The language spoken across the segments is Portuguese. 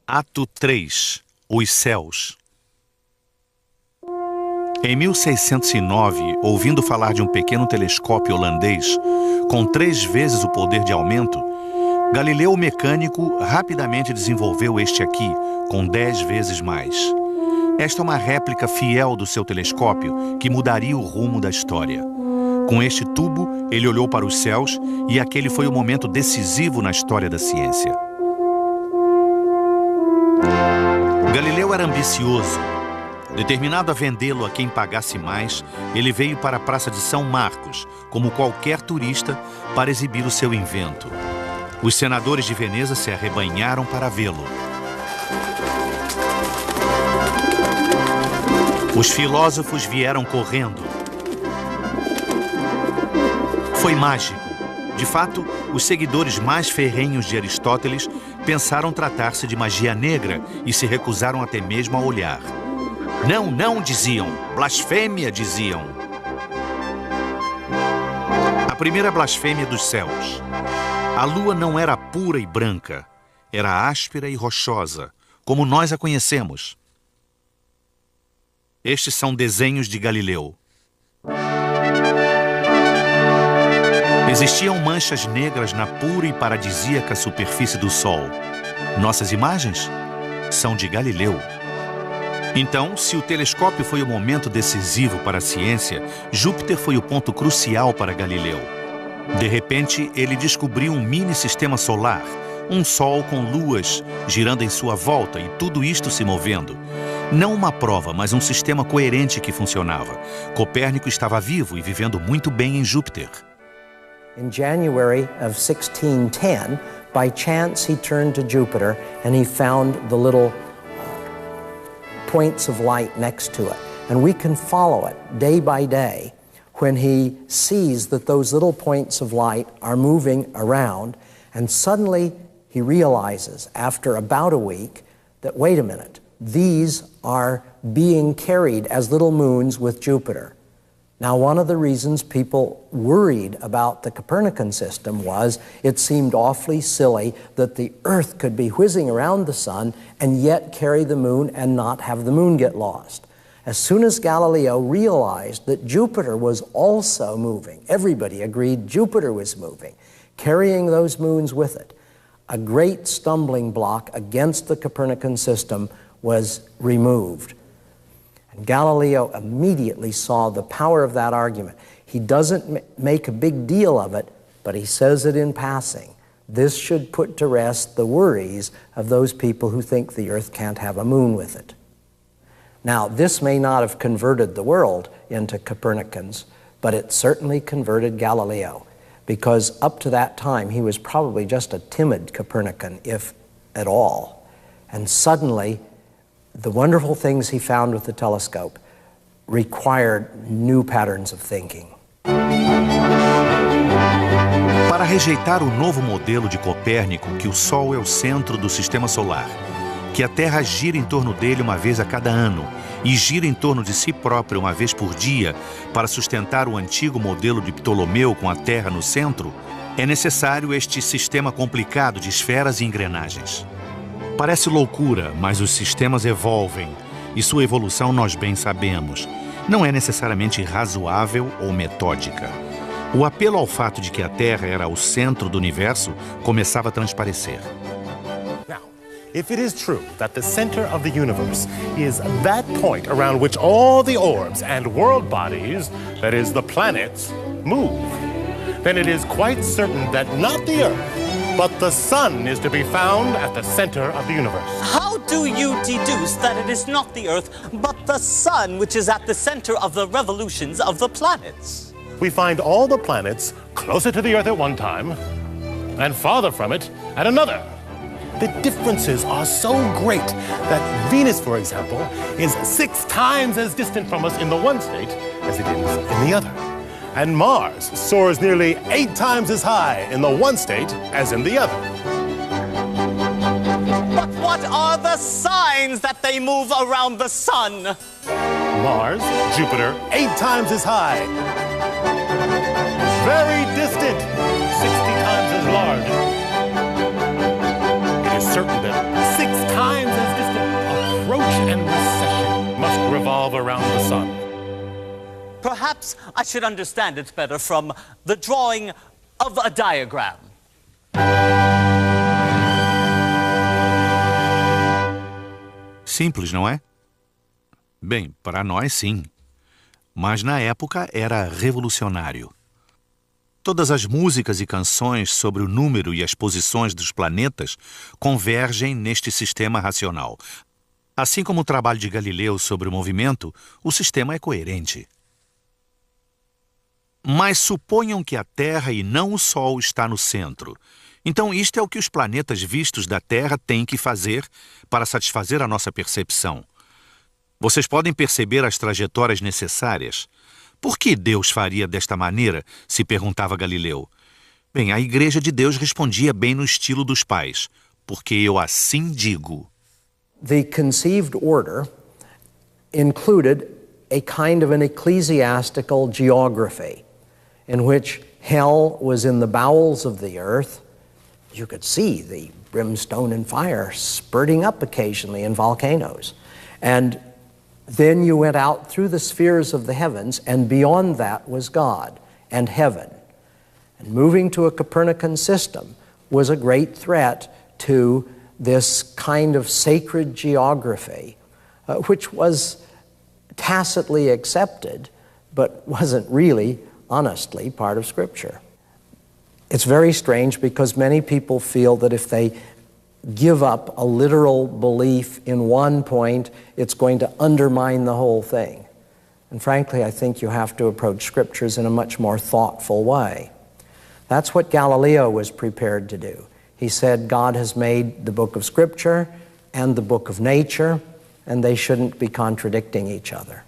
Ato 3. Os céus. Em 1609, ouvindo falar de um pequeno telescópio holandês com 3 vezes o poder de aumento, Galileu o mecânico rapidamente desenvolveu este aqui, com 10 vezes mais. Esta é uma réplica fiel do seu telescópio que mudaria o rumo da história. Com este tubo, ele olhou para os céus e aquele foi o momento decisivo na história da ciência. Galileu era ambicioso. Determinado a vendê-lo a quem pagasse mais, ele veio para a Praça de São Marcos, como qualquer turista, para exibir o seu invento. Os senadores de Veneza se arrebanharam para vê-lo. Os filósofos vieram correndo. Foi mágico. De fato, os seguidores mais ferrenhos de Aristóteles pensaram tratar-se de magia negra e se recusaram até mesmo a olhar. Não, não, diziam. Blasfêmia, diziam. A primeira blasfêmia dos céus. A lua não era pura e branca. Era áspera e rochosa, como nós a conhecemos. Estes são desenhos de Galileu. Existiam manchas negras na pura e paradisíaca superfície do Sol. Nossas imagens são de Galileu. Então, se o telescópio foi o momento decisivo para a ciência, Júpiter foi o ponto crucial para Galileu. De repente, ele descobriu um mini-sistema solar, um Sol com luas girando em sua volta e tudo isto se movendo. Não uma prova, mas um sistema coerente que funcionava. Copérnico estava vivo e vivendo muito bem em Júpiter. In January of 1610, by chance he turned to Jupiter and he found the little points of light next to it. And we can follow it day by day when he sees that those little points of light are moving around, and suddenly he realizes after about a week that, wait a minute, these are being carried as little moons with Jupiter. Now, one of the reasons people worried about the Copernican system was it seemed awfully silly that the Earth could be whizzing around the sun and yet carry the moon and not have the moon get lost. As soon as Galileo realized that Jupiter was also moving, everybody agreed Jupiter was moving, carrying those moons with it, a great stumbling block against the Copernican system was removed. Galileo immediately saw the power of that argument. He doesn't make a big deal of it, but he says it in passing. This should put to rest the worries of those people who think the Earth can't have a moon with it. Now, this may not have converted the world into Copernicans, but it certainly converted Galileo, because up to that time he was probably just a timid Copernican, if at all. And suddenly, the wonderful things he found with the telescope required new patterns of thinking. Para rejeitar o novo modelo de Copérnico, que o Sol é o centro do sistema solar, que a Terra gira em torno dele uma vez a cada ano e gira em torno de si própria uma vez por dia para sustentar o antigo modelo de Ptolomeu com a Terra no centro, é necessário este sistema complicado de esferas e engrenagens. Parece loucura, mas os sistemas evolvem, e sua evolução nós bem sabemos. Não é necessariamente razoável ou metódica. O apelo ao fato de que a Terra era o centro do universo começava a transparecer. Now, if it is true that the center of the universe is that point around which all the orbs and world bodies, that is, the planets, move, then it is quite certain that not the Earth, but the sun is to be found at the center of the universe. How do you deduce that it is not the Earth, but the sun which is at the center of the revolutions of the planets? We find all the planets closer to the Earth at one time and farther from it at another. The differences are so great that Venus, for example, is 6 times as distant from us in the one state as it is in the other. And Mars soars nearly 8 times as high in the one state as in the other. But what are the signs that they move around the sun? Mars, Jupiter, 8 times as high. Very distant, 60 times as large. It is certain that 6 times revolve around the sun. Perhaps I should understand it better from the drawing of a diagram. Simples, não é? Bem, para nós sim. Mas na época era revolucionário. Todas as músicas e canções sobre o número e as posições dos planetas convergem neste sistema racional. Assim como o trabalho de Galileu sobre o movimento, o sistema é coerente. Mas suponham que a Terra e não o Sol está no centro. Então isto é o que os planetas vistos da Terra têm que fazer para satisfazer a nossa percepção. Vocês podem perceber as trajetórias necessárias. Por que Deus faria desta maneira? Se perguntava Galileu. Bem, a Igreja de Deus respondia bem no estilo dos pais. Porque eu assim digo. The conceived order included a kind of an ecclesiastical geography in which hell was in the bowels of the earth. You could see the brimstone and fire spurting up occasionally in volcanoes. And then you went out through the spheres of the heavens, and beyond that was God and heaven. And moving to a Copernican system was a great threat to this kind of sacred geography, which was tacitly accepted, but wasn't really, honestly, part of Scripture. It's very strange because many people feel that if they give up a literal belief in one point, it's going to undermine the whole thing. And frankly, I think you have to approach Scriptures in a much more thoughtful way. That's what Galileo was prepared to do. He said God has made the book of Scripture and the book of nature, and they shouldn't be contradicting each other.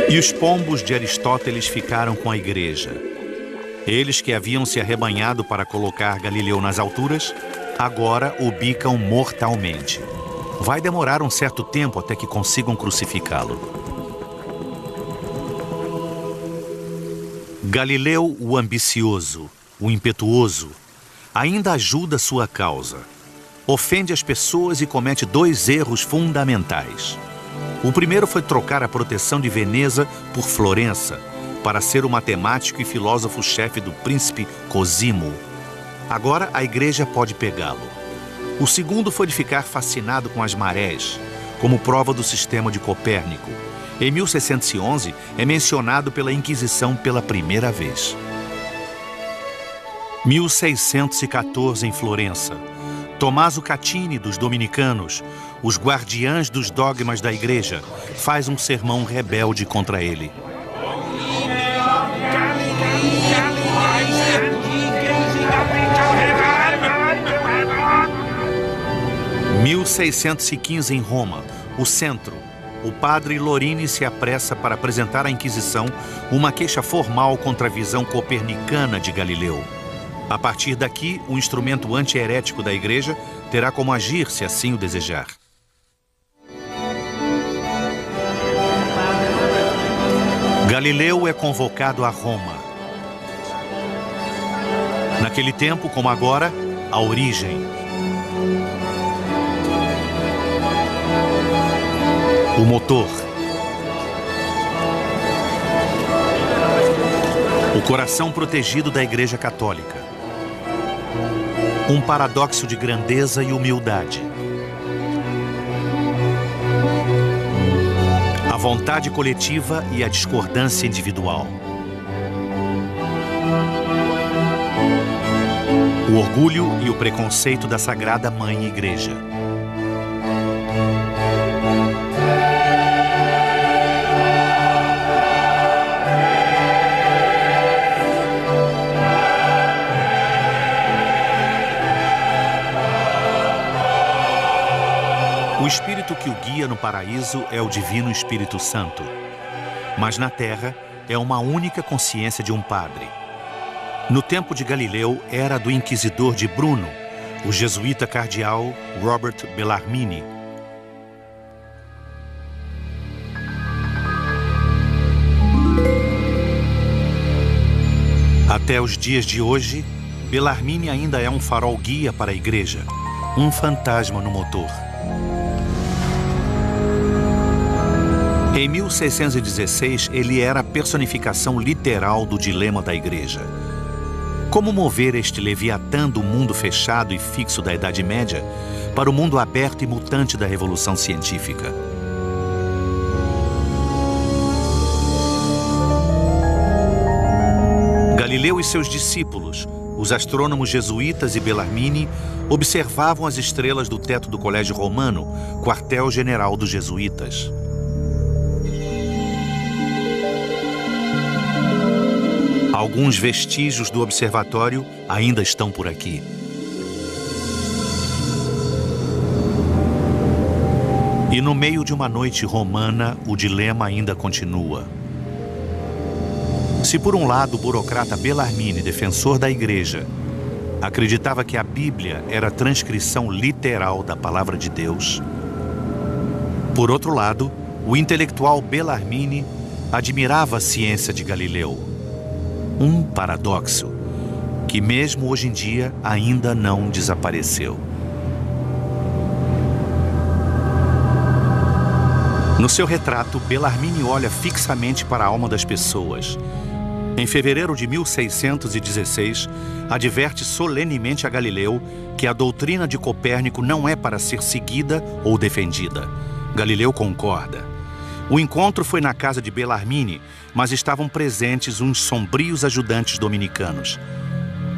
E os pombos de Aristóteles ficaram com a Igreja. Eles que haviam se arrebanhado para colocar Galileu nas alturas, agora o bicam mortalmente. Vai demorar um certo tempo até que consigam crucificá-lo. Galileu, o ambicioso, o impetuoso, ainda ajuda sua causa. Ofende as pessoas e comete 2 erros fundamentais. O primeiro foi trocar a proteção de Veneza por Florença, para ser o matemático e filósofo-chefe do príncipe Cosimo. Agora a Igreja pode pegá-lo. O segundo foi de ficar fascinado com as marés, como prova do sistema de Copérnico. Em 1611 é mencionado pela Inquisição pela primeira vez. 1614 em Florença. Tommaso Catini, dos dominicanos, os guardiães dos dogmas da Igreja, faz um sermão rebelde contra ele. Em 1615 em Roma, o centro, o padre Lorini se apressa para apresentar à Inquisição uma queixa formal contra a visão copernicana de Galileu. A partir daqui, o instrumento anti-herético da Igreja terá como agir, se assim o desejar. Galileu é convocado a Roma. Naquele tempo, como agora, a origem. O motor. O coração protegido da Igreja Católica. Um paradoxo de grandeza e humildade. A vontade coletiva e a discordância individual. O orgulho e o preconceito da Sagrada Mãe Igreja. O Espírito que o guia no paraíso é o Divino Espírito Santo. Mas na terra é uma única consciência de um padre. No tempo de Galileu era do inquisidor de Bruno, o jesuíta cardeal Robert Bellarmine. Até os dias de hoje, Bellarmine ainda é um farol guia para a Igreja, um fantasma no motor. Em 1616, ele era a personificação literal do dilema da Igreja. Como mover este leviatã do mundo fechado e fixo da Idade Média para o mundo aberto e mutante da Revolução Científica? Galileu e seus discípulos, os astrônomos jesuítas e Bellarmine, observavam as estrelas do teto do Colégio Romano, quartel-general dos jesuítas. Alguns vestígios do observatório ainda estão por aqui. E no meio de uma noite romana, o dilema ainda continua. Se por um lado o burocrata Bellarmine, defensor da Igreja, acreditava que a Bíblia era a transcrição literal da palavra de Deus, por outro lado, o intelectual Bellarmine admirava a ciência de Galileu. Um paradoxo que mesmo hoje em dia ainda não desapareceu. No seu retrato, Bellarmine olha fixamente para a alma das pessoas. Em fevereiro de 1616, adverte solenemente a Galileu que a doutrina de Copérnico não é para ser seguida ou defendida. Galileu concorda. O encontro foi na casa de Bellarmine, mas estavam presentes uns sombrios ajudantes dominicanos.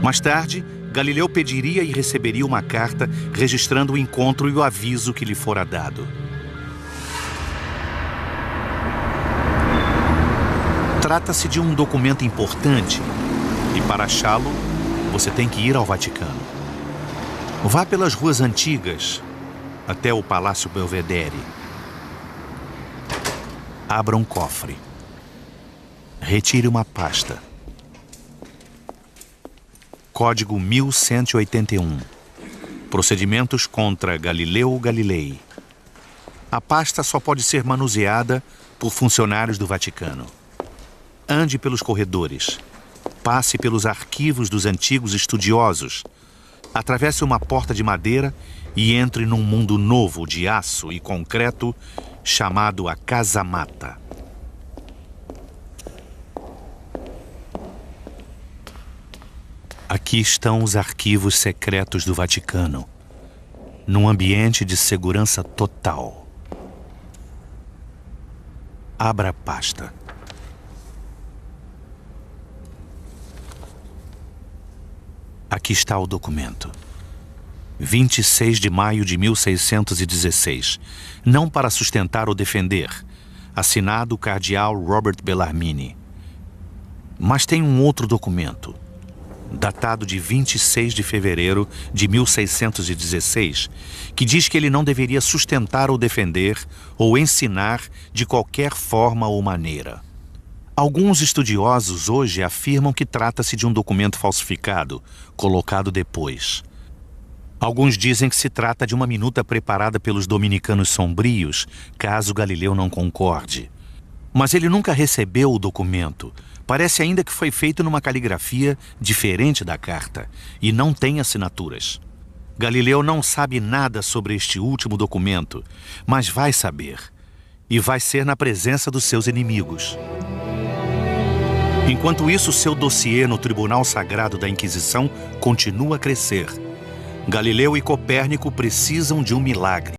Mais tarde, Galileu pediria e receberia uma carta registrando o encontro e o aviso que lhe fora dado. Trata-se de um documento importante e, para achá-lo, você tem que ir ao Vaticano. Vá pelas ruas antigas até o Palácio Belvedere. Abra um cofre. Retire uma pasta. Código 1181. Procedimentos contra Galileu Galilei. A pasta só pode ser manuseada por funcionários do Vaticano. Ande pelos corredores. Passe pelos arquivos dos antigos estudiosos. Atravesse uma porta de madeira e entre num mundo novo de aço e concreto chamado a Casamata. Aqui estão os arquivos secretos do Vaticano, num ambiente de segurança total. Abra a pasta. Aqui está o documento. 26 de maio de 1616. Não para sustentar ou defender. Assinado o cardeal Robert Bellarmine. Mas tem um outro documento, datado de 26 de fevereiro de 1616, que diz que ele não deveria sustentar ou defender ou ensinar de qualquer forma ou maneira. Alguns estudiosos hoje afirmam que trata-se de um documento falsificado, colocado depois. Alguns dizem que se trata de uma minuta preparada pelos dominicanos sombrios, caso Galileu não concorde. Mas ele nunca recebeu o documento. Parece ainda que foi feito numa caligrafia diferente da carta e não tem assinaturas. Galileu não sabe nada sobre este último documento, mas vai saber. E vai ser na presença dos seus inimigos. Enquanto isso, seu dossiê no Tribunal Sagrado da Inquisição continua a crescer. Galileu e Copérnico precisam de um milagre.